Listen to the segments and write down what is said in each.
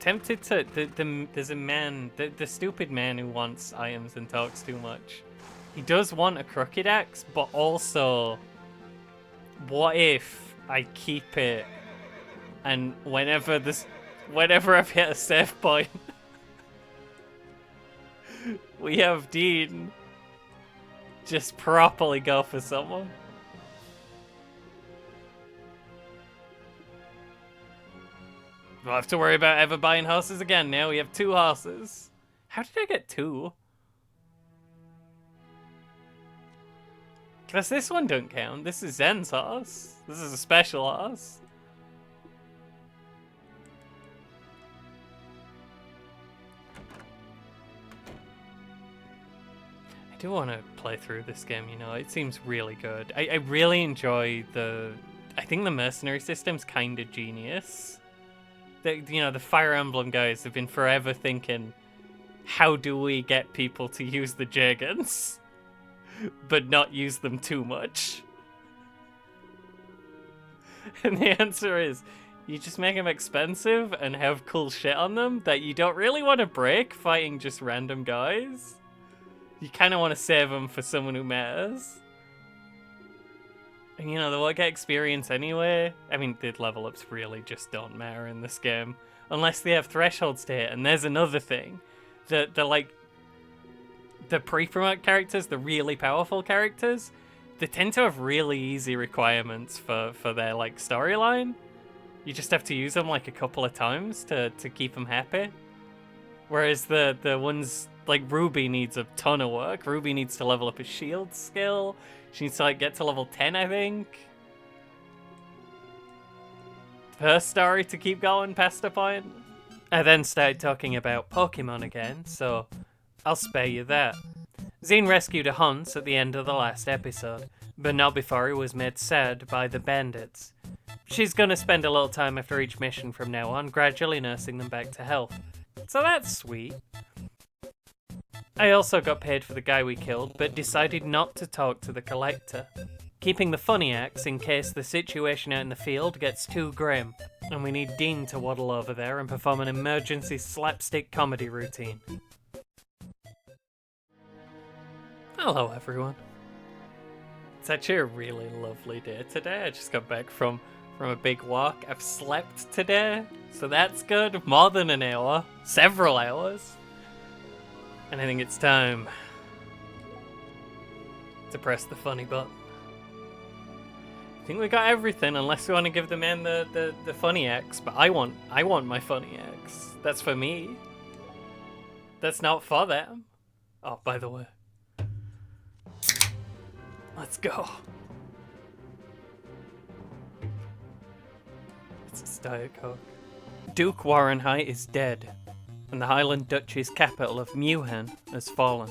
tempted to... there's a man... The stupid man who wants items and talks too much. He does want a crooked axe, but also... What if I keep it and whenever I've hit a save point, we have Dean just properly go for someone. We'll have to worry about ever buying horses again now. We have 2 horses. How did I get 2? Because this one don't count. This is Zen's horse. This is a special horse. I do want to play through this game, you know. It seems really good. I really enjoy the... I think the mercenary system's kind of genius. The Fire Emblem guys have been forever thinking, how do we get people to use the Jagans? But not use them too much. And the answer is, you just make them expensive and have cool shit on them that you don't really want to break fighting just random guys. You kind of want to save them for someone who matters. And they won't get experience anyway. I mean, the level ups really just don't matter in this game. Unless they have thresholds to hit. And there's another thing. The pre-promote characters, the really powerful characters, they tend to have really easy requirements for their storyline. You just have to use them a couple of times to keep them happy. Whereas the ones like Ruby needs a ton of work. Ruby needs to level up his shield skill. She needs to get to level 10, I think. Her story to keep going past a point. I then started talking about Pokemon again, so I'll spare you that. Zine rescued a Hunt at the end of the last episode, but not before he was made sad by the bandits. She's gonna spend a little time after each mission from now on, gradually nursing them back to health. So that's sweet. I also got paid for the guy we killed, but decided not to talk to the collector, keeping the funny axe in case the situation out in the field gets too grim, and we need Dean to waddle over there and perform an emergency slapstick comedy routine. Hello everyone. It's actually a really lovely day today. I just got back from a big walk. I've slept today, so that's good. More than an hour. Several hours. And I think it's time to press the funny button. I think we got everything, unless we want to give the man the funny axe. But I want my funny axe. That's for me. That's not for them. Oh, by the way. Let's go. It's a Diet Coke. Duke Warrenheight is dead, and the Highland Duchy's capital of Mewhen has fallen.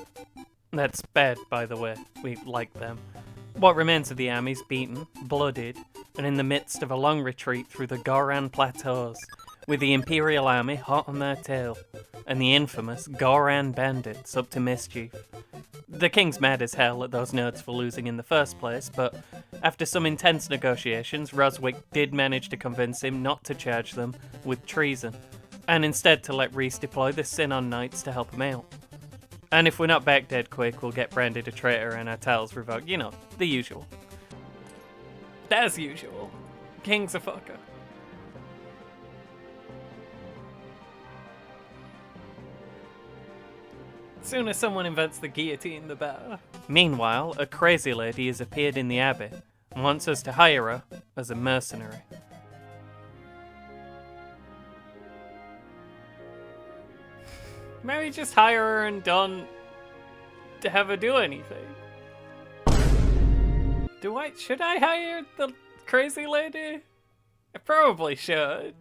That's bad, by the way. We like them. What remains of the army is beaten, blooded, and in the midst of a long retreat through the Goran Plateaus, with the Imperial Army hot on their tail, and the infamous Goran bandits up to mischief. The king's mad as hell at those nerds for losing in the first place, but after some intense negotiations, Roswick did manage to convince him not to charge them with treason, and instead to let Rhys deploy the Sinon Knights to help him out. And if we're not back dead quick, we'll get branded a traitor and our titles revoked. You know, the usual. As usual. King's a fucker. Sooner someone invents the guillotine, the better. Meanwhile, a crazy lady has appeared in the abbey and wants us to hire her as a mercenary. Maybe just hire her and don't have her do anything. Should I hire the crazy lady? I probably should.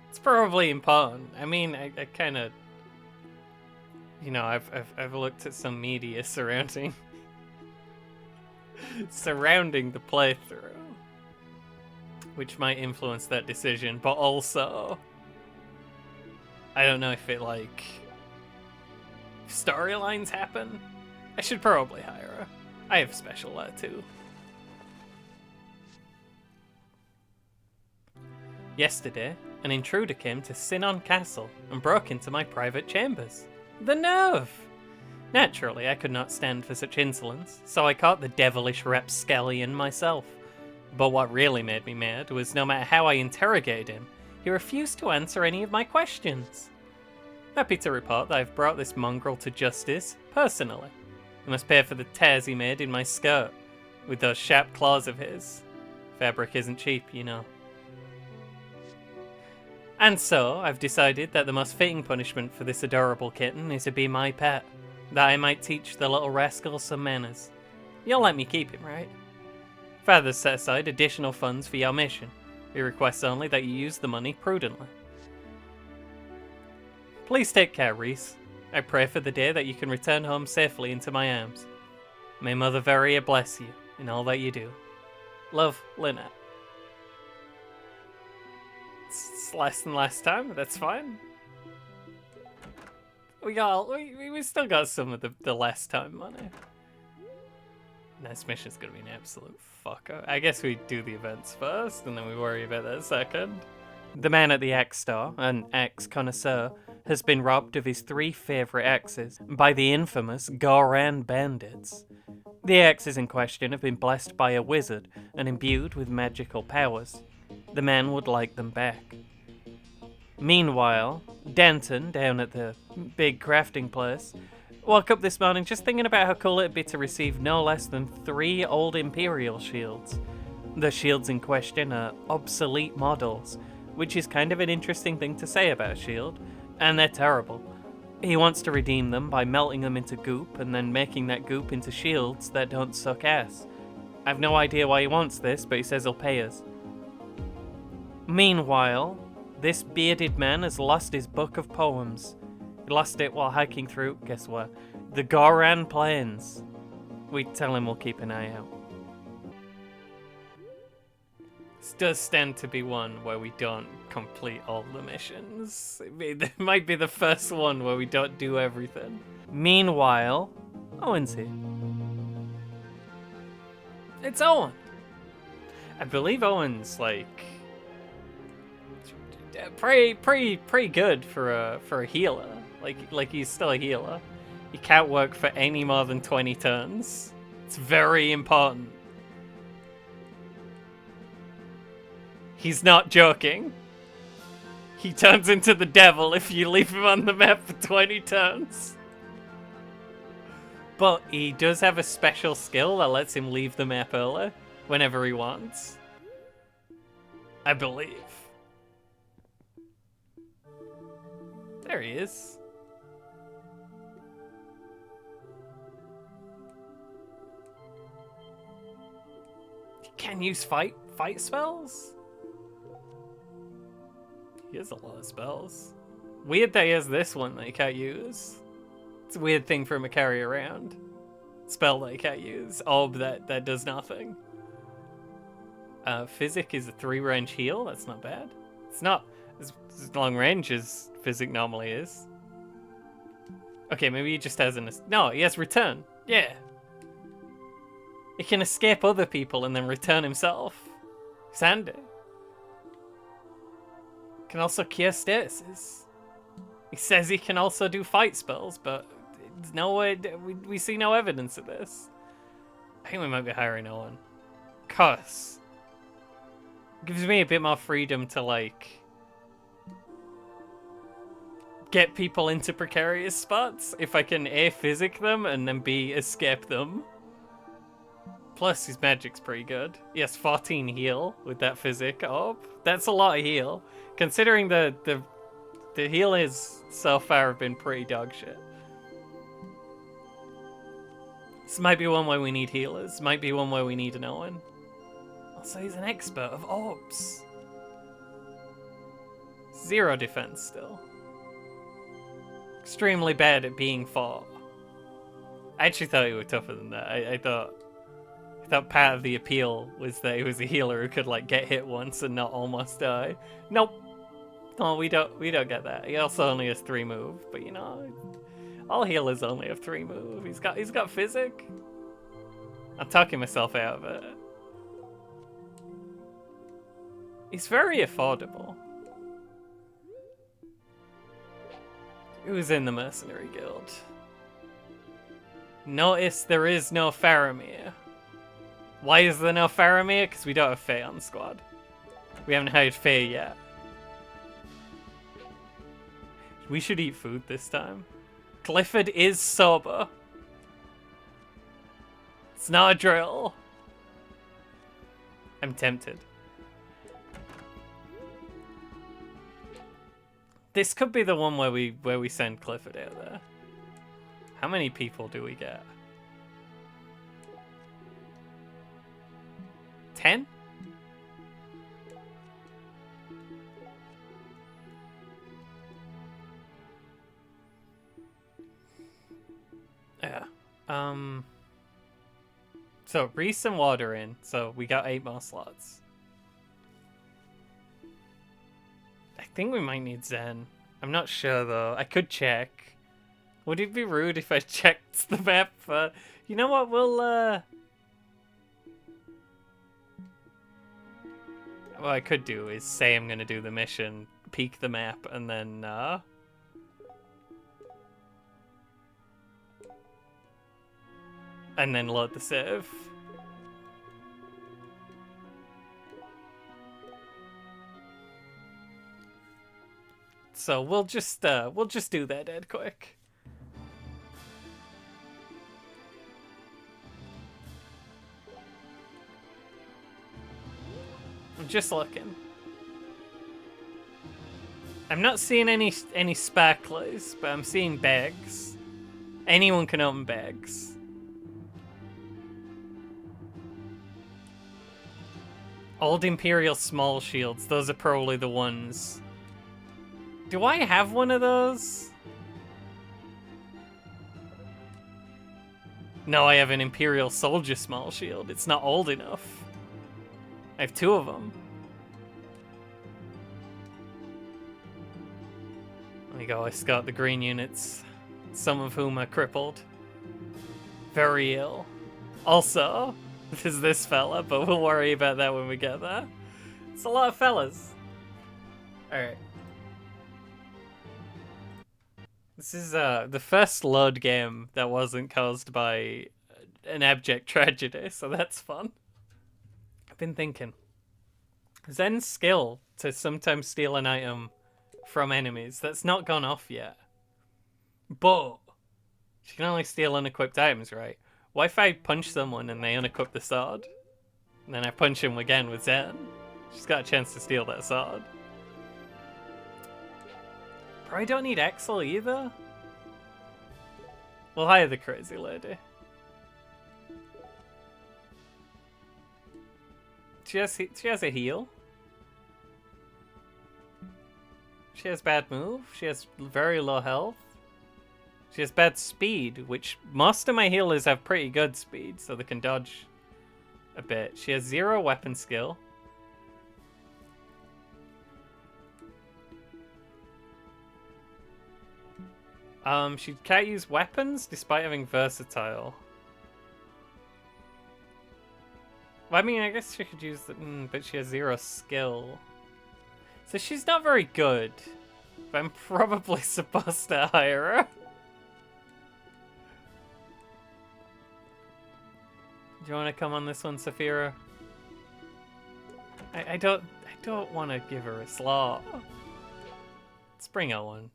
It's probably important. I mean, I kind of... I've looked at some media surrounding the playthrough, which might influence that decision, but also I don't know if storylines happen. I should probably hire her. I have special too. Yesterday, an intruder came to Sinon Castle and broke into my private chambers. The nerve! Naturally, I could not stand for such insolence, so I caught the devilish rapscallion myself. But what really made me mad was no matter how I interrogated him, he refused to answer any of my questions. Happy to report that I've brought this mongrel to justice, personally. He must pay for the tears he made in my skirt, with those sharp claws of his. Fabric isn't cheap, you know. And so, I've decided that the most fitting punishment for this adorable kitten is to be my pet, that I might teach the little rascal some manners. You'll let me keep him, right? Father's set aside additional funds for your mission. We request only that you use the money prudently. Please take care, Reese. I pray for the day that you can return home safely into my arms. May Mother Varia bless you in all that you do. Love, Lynette. It's less than last time, but that's fine. We still got some of the last time money. This mission's gonna be an absolute fucker. I guess we do the events first, and then we worry about that second. The man at the axe store, an axe connoisseur, has been robbed of his 3 favourite axes by the infamous Goran bandits. The axes in question have been blessed by a wizard and imbued with magical powers. The man would like them back. Meanwhile, Denton, down at the big crafting place, woke up this morning just thinking about how cool it'd be to receive no less than 3 old Imperial shields. The shields in question are obsolete models, which is kind of an interesting thing to say about a shield, and they're terrible. He wants to redeem them by melting them into goop and then making that goop into shields that don't suck ass. I've no idea why he wants this, but he says he'll pay us. Meanwhile, this bearded man has lost his book of poems. He lost it while hiking through, guess what? The Goran Plains. We tell him we'll keep an eye out. This does stand to be one where we don't complete all the missions. It might be the first one where we don't do everything. Meanwhile, Owen's here. It's Owen. I believe Owen's like pretty good for a healer. Like he's still a healer. He can't work for any more than 20 turns. It's very important. He's not joking. He turns into the devil if you leave him on the map for 20 turns. But he does have a special skill that lets him leave the map early whenever he wants. I believe. There he is. He can use fight spells? He has a lot of spells. Weird that he has this one that he can't use. It's a weird thing for him to carry around. Spell that he can't use. Orb that does nothing. Physic is a 3-range heal. That's not bad. It's not as long range as Physic normally is. Okay, maybe he just has no, he has return. Yeah. He can escape other people and then return himself. It's handy. Can also cure stasis. He says he can also do fight spells, but there's no way we see no evidence of this. I think we might be hiring Owen. Cause gives me a bit more freedom to like get people into precarious spots if I can A, physic them and then B, escape them. Plus his magic's pretty good. He has 14 heal with that physic orb. That's a lot of heal. Considering the heal is so far have been pretty dog shit. This might be one where we need healers. Might be one where we need an Owen. Also, he's an expert of orbs. 0 defense still. Extremely bad at being fought. I actually thought he was tougher than that. I thought part of the appeal was that he was a healer who could like get hit once and not almost die. Nope. No, we don't get that. He also only has 3 move, but you know, all healers only have 3 move. He's got physic. I'm talking myself out of it. He's very affordable. Who's in the Mercenary Guild? Notice there is no Faramir. Why is there no Faramir? Because we don't have Faye on the squad. We haven't hired Faye yet. We should eat food this time. Clifford is sober. It's not a drill. I'm tempted. This could be the one where we send Clifford out there. How many people do we get? 10? Yeah. So Reese and Water in, so we got 8 more slots. I think we might need Zen. I'm not sure though. I could check. Would it be rude if I checked the map for... You know what, we'll what I could do is say I'm gonna do the mission, peek the map, and then load the save. So we'll just do that dead quick. I'm just looking. I'm not seeing any sparklers, but I'm seeing bags. Anyone can open bags. Old Imperial small shields, those are probably the ones. Do I have one of those? No, I have an Imperial Soldier small shield. It's not old enough. I have 2 of them. There you go, I scout the green units, some of whom are crippled. Very ill. Also, there's this fella, but we'll worry about that when we get there. It's a lot of fellas. Alright. This is the first load game that wasn't caused by an abject tragedy, so that's fun. I've been thinking. Zen's skill to sometimes steal an item from enemies, that's not gone off yet. But she can only steal unequipped items, right? What if I punch someone and they unequip the sword? And then I punch him again with Zen? She's got a chance to steal that sword. Probably don't need Axel either. We'll hire the crazy lady. She has a heal. She has bad move. She has very low health. She has bad speed, which most of my healers have pretty good speed, so they can dodge a bit. She has 0 weapon skill. She can't use weapons despite having versatile. Well, I mean, I guess she could use the... but she has 0 skill. So she's not very good. But I'm probably supposed to hire her. Do you want to come on this one, Saphira? I don't want to give her a slot. Let's bring her one.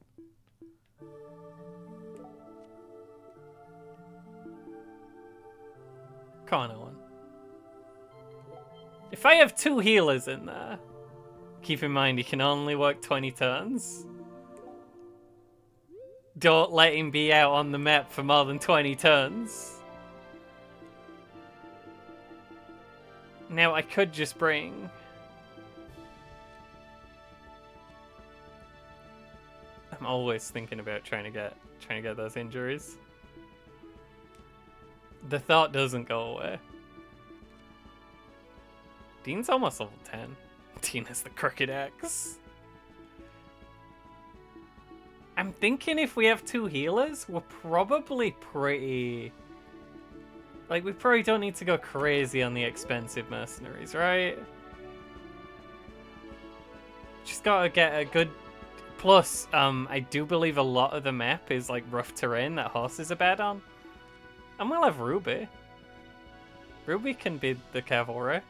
Come on, Owen. If I have 2 healers in there, keep in mind he can only work 20 turns. Don't let him be out on the map for more than 20 turns. Now I could just bring... I'm always thinking about trying to get those injuries. The thought doesn't go away. Dean's almost level 10. Dean has the crooked axe. I'm thinking if we have 2 healers, we're probably pretty... Like, we probably don't need to go crazy on the expensive mercenaries, right? Just gotta get a good Plus, I do believe a lot of the map is like rough terrain that horses are bad on. And we'll have Ruby. Ruby can be the cavalry.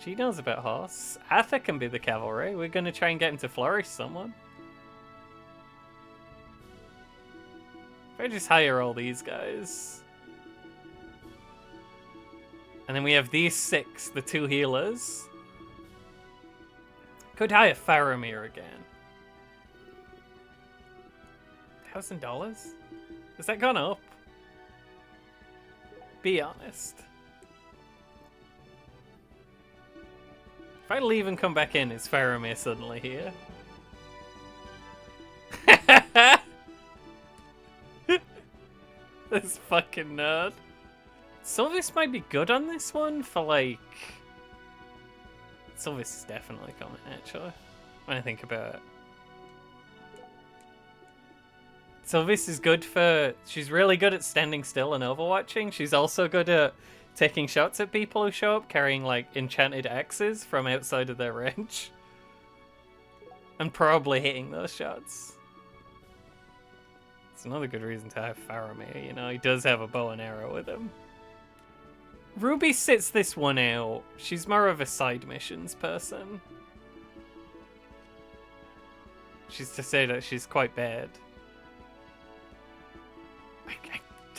She knows about horse. Arthur can be the cavalry. We're gonna try and get him to flourish someone. If I just hire all these guys. And then we have these 6, the 2 healers. Could hire Faramir again. $1,000? Has that gone up? Be honest. If I leave and come back in, is Faramir suddenly here? This fucking nerd. Sylvis might be good on this one for like... Sylvis is definitely coming, actually. When I think about it. Sylvis is good for... She's really good at standing still and overwatching. She's also good at taking shots at people who show up carrying like enchanted axes from outside of their range. And probably hitting those shots. It's another good reason to have Faramir, you know, he does have a bow and arrow with him. Ruby sits this one out. She's more of a side missions person. She's to say that she's quite bad.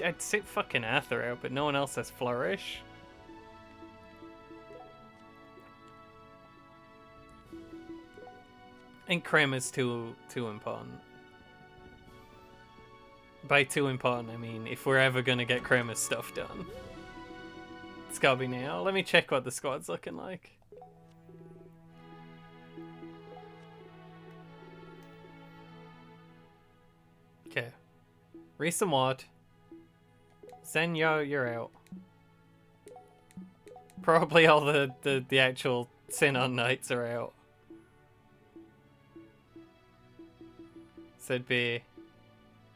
I'd sit fucking Arthur out, but no one else has Flourish. I think Kramer's too important. By too important, I mean if we're ever gonna get Kramer's stuff done. It's gotta be now. Let me check what the squad's looking like. Okay. Reese and Ward. Zen, you're out. Probably all the actual Sinon Knights are out. So it'd be...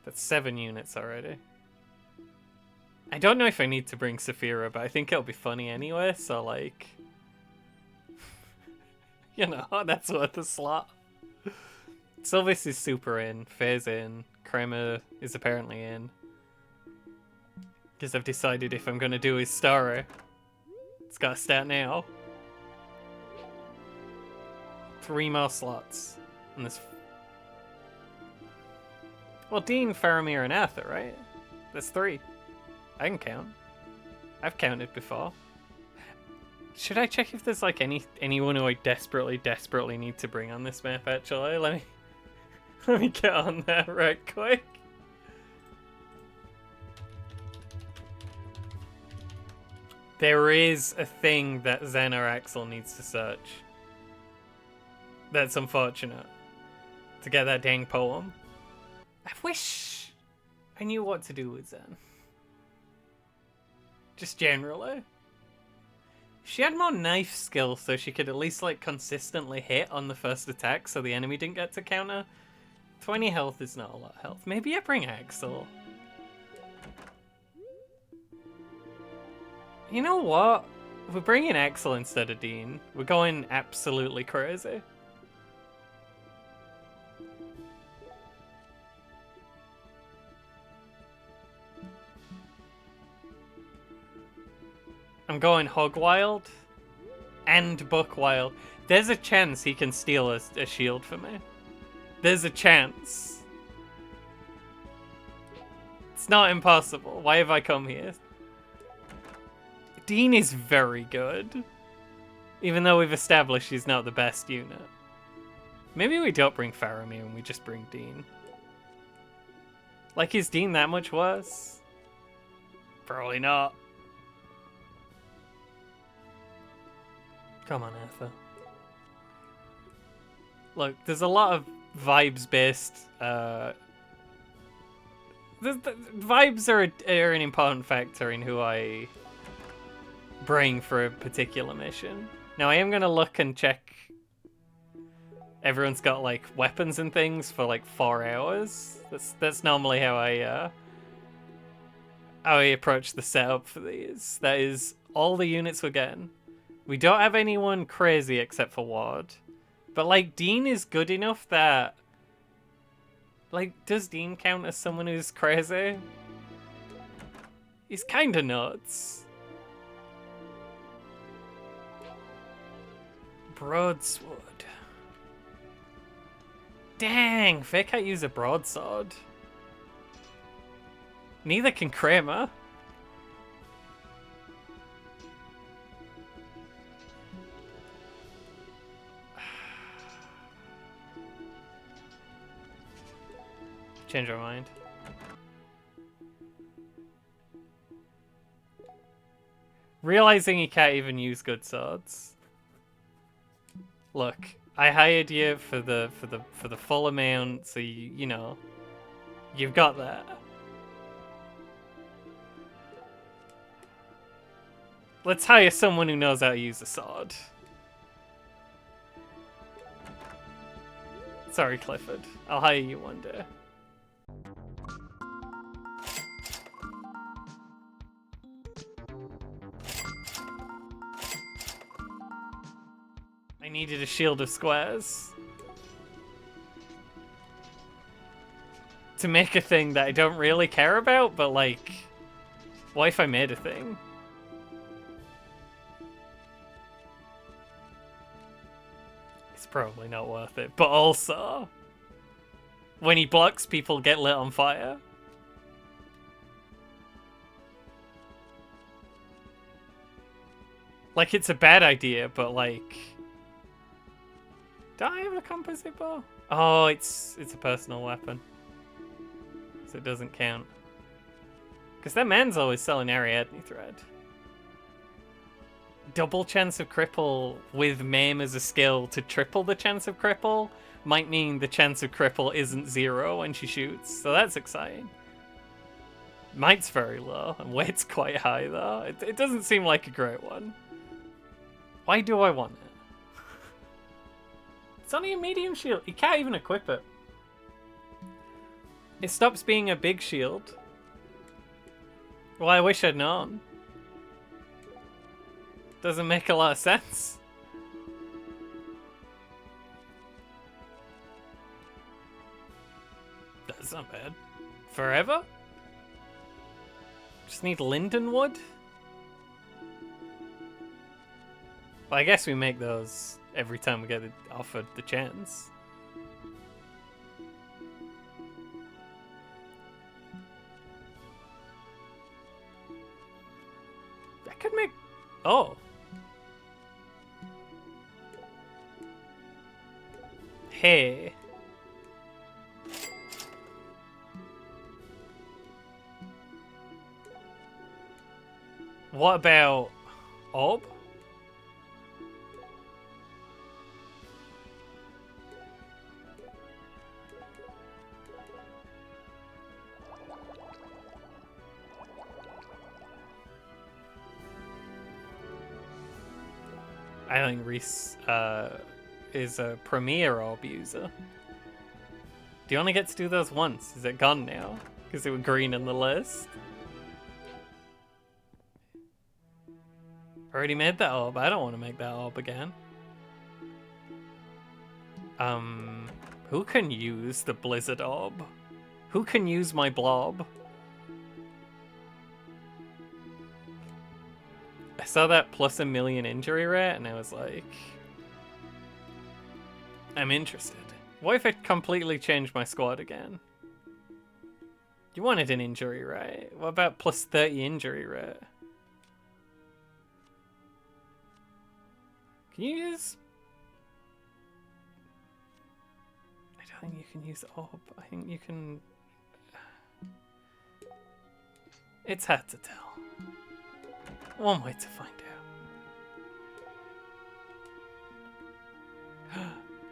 That's 7 units already. I don't know if I need to bring Saphira, but I think it'll be funny anyway, so like... you know, that's worth a slot. Sylvis is super in, Faye's in, Kramer is apparently in. Because I've decided if I'm going to do his story, it's got to start now. 3 more slots. And there's... Well, Dean, Faramir, and Arthur, right? That's 3. I can count. I've counted before. Should I check if there's like anyone who I desperately need to bring on this map, actually? Let me get on that right quick. There is a thing that Zen or Axel needs to search. That's unfortunate. To get that dang poem. I wish I knew what to do with Zen. Just generally. If she had more knife skills so she could at least like consistently hit on the first attack so the enemy didn't get to counter. 20 health is not a lot of health. Maybe I bring Axel. You know what? We're bringing Axel instead of Dean. We're going absolutely crazy. I'm going Hogwild and Buckwild. There's a chance he can steal a shield for me. There's a chance. It's not impossible. Why have I come here? Dean is very good. Even though we've established he's not the best unit. Maybe we don't bring Faramir and we just bring Dean. Like, is Dean that much worse? Probably not. Come on, Arthur. Look, there's a lot of vibes-based... vibes are an important factor in who I bring for a particular mission. Now, I am going to look and check... Everyone's got, like, weapons and things for, like, 4 hours. That's normally how I approach the setup for these. That is all the units we're getting. We don't have anyone crazy except for Ward. But, like, Dean is good enough that... Like, does Dean count as someone who's crazy? He's kinda nuts. Broadsword. Dang, Faye can't use a broadsword. Neither can Kramer. Change our mind. Realizing he can't even use good swords. Look, I hired you for the full amount, so you know, you've got that. Let's hire someone who knows how to use a sword. Sorry, Clifford. I'll hire you one day. I needed a shield of squares. To make a thing that I don't really care about, but like... What if I made a thing? It's probably not worth it, but also... When he blocks, people get lit on fire. Like, it's a bad idea, but like... Do I have a composite bow? Oh, it's a personal weapon. So it doesn't count. Because that man's always selling Ariadne thread. Double chance of cripple with maim as a skill to triple the chance of cripple might mean the chance of cripple isn't 0 when she shoots. So that's exciting. Might's very low, and weight's quite high though. It doesn't seem like a great one. Why do I want it? It's only a medium shield. You can't even equip it. It stops being a big shield. Well, I wish I'd known. Doesn't make a lot of sense. That's not bad. Forever? Just need lindenwood? Well, I guess we make those every time we get offered the chance. I could make... Oh. Hey. What about... Orb? I think Reese is a premier orb user. Do you only get to do those once? Is it gone now? Because they were green in the list. Already made that orb. I don't want to make that orb again. Who can use the Blizzard orb? Who can use my blob? I saw that plus 1,000,000 injury rate and I was like, I'm interested. What if I completely changed my squad again? You wanted an injury rate. What about plus 30 injury rate? Can you use... I don't think you can use orb. I think you can... It's hard to tell. One way to find out.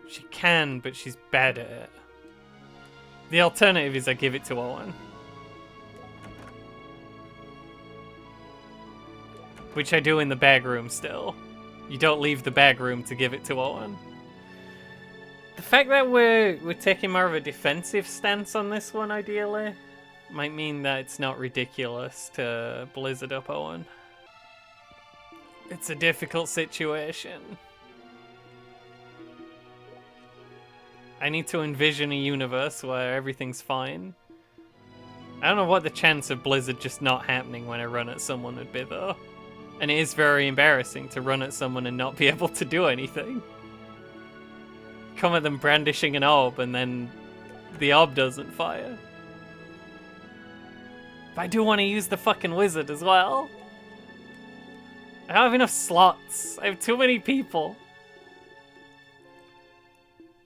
She can, but she's bad at it. The alternative is I give it to Owen. Which I do in the bag room still. You don't leave the bag room to give it to Owen. The fact that we're taking more of a defensive stance on this one, ideally, might mean that it's not ridiculous to Blizzard up Owen. It's a difficult situation. I need to envision a universe where everything's fine. I don't know what the chance of Blizzard just not happening when I run at someone would be, though. And it is very embarrassing to run at someone and not be able to do anything. Come at them brandishing an orb and then the orb doesn't fire. But I do want to use the fucking wizard as well. I don't have enough slots. I have too many people.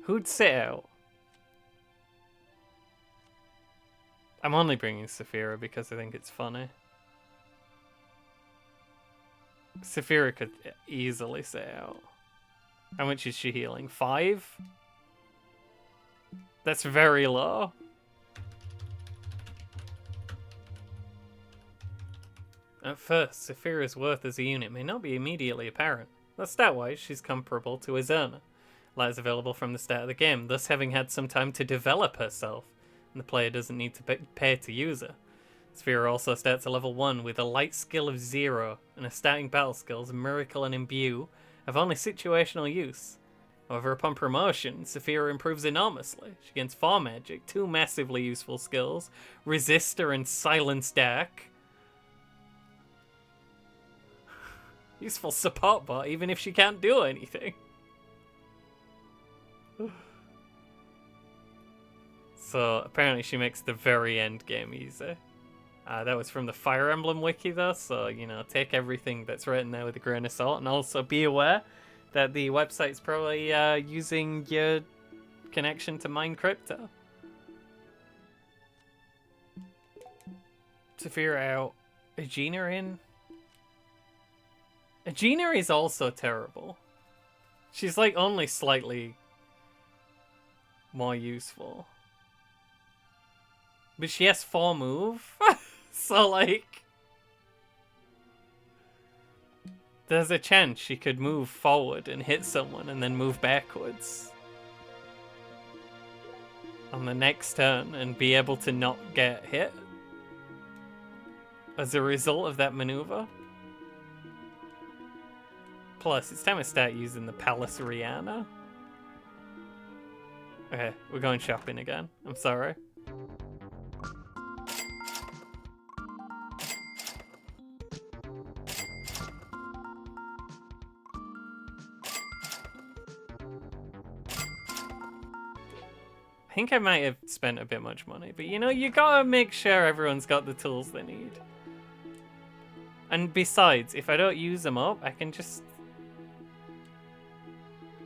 Who'd sit out? I'm only bringing Saphira because I think it's funny. Saphira could easily sit out. How much is she healing? 5? That's very low. At first, Saphira's worth as a unit may not be immediately apparent. But stat-wise, she's comparable to Azerna. Lies available from the start of the game, thus having had some time to develop herself, and the player doesn't need to pay to use her. Saphira also starts at level 1 with a light skill of 0, and her starting battle skills, Miracle and Imbue, have only situational use. However, upon promotion, Saphira improves enormously. She gains 4 magic, 2 massively useful skills, Resistor and Silence Dark. Useful support bot, even if she can't do anything. So, apparently she makes the very end game easy. That was from the Fire Emblem wiki though, so, you know, take everything that's written there with a grain of salt, and also be aware that the website's probably using your connection to mine crypto. Saphira out. Aegina in? Aegina is also terrible. She's like only slightly more useful. But she has 4 move. So like there's a chance she could move forward and hit someone and then move backwards on the next turn and be able to not get hit as a result of that maneuver. Plus, it's time to start using the Palace Rihanna. Okay, we're going shopping again. I'm sorry. I think I might have spent a bit much money, but you know, you gotta make sure everyone's got the tools they need. And besides, if I don't use them up, I can just...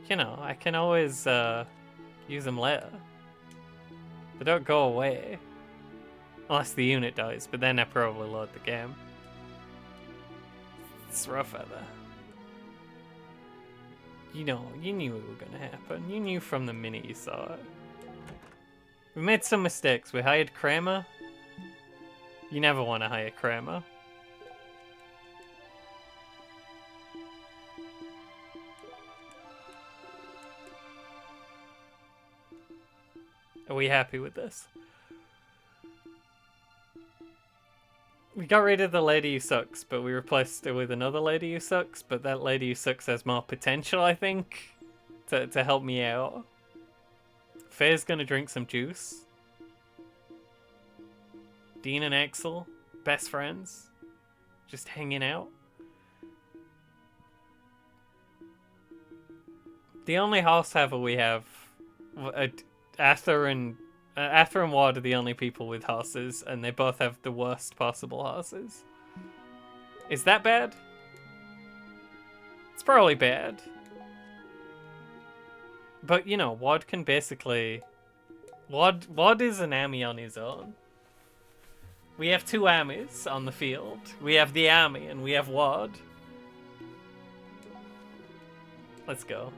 You know, I can always use them later. They don't go away. Unless the unit dies, but then I probably load the game. It's rough out there. You know, you knew it was gonna happen. You knew from the minute you saw it. We made some mistakes. We hired Kramer. You never want to hire Kramer. Are we happy with this? We got rid of the lady who sucks, but we replaced her with another lady who sucks, but that lady who sucks has more potential, I think, to help me out. Faye's gonna drink some juice. Dean and Axel, best friends, just hanging out. The only horse haver we have, Arthur and Ward are the only people with horses, and they both have the worst possible horses. Is that bad? It's probably bad. But, you know, Ward can basically... Ward is an army on his own. We have 2 armies on the field. We have the army and we have Ward. Let's go.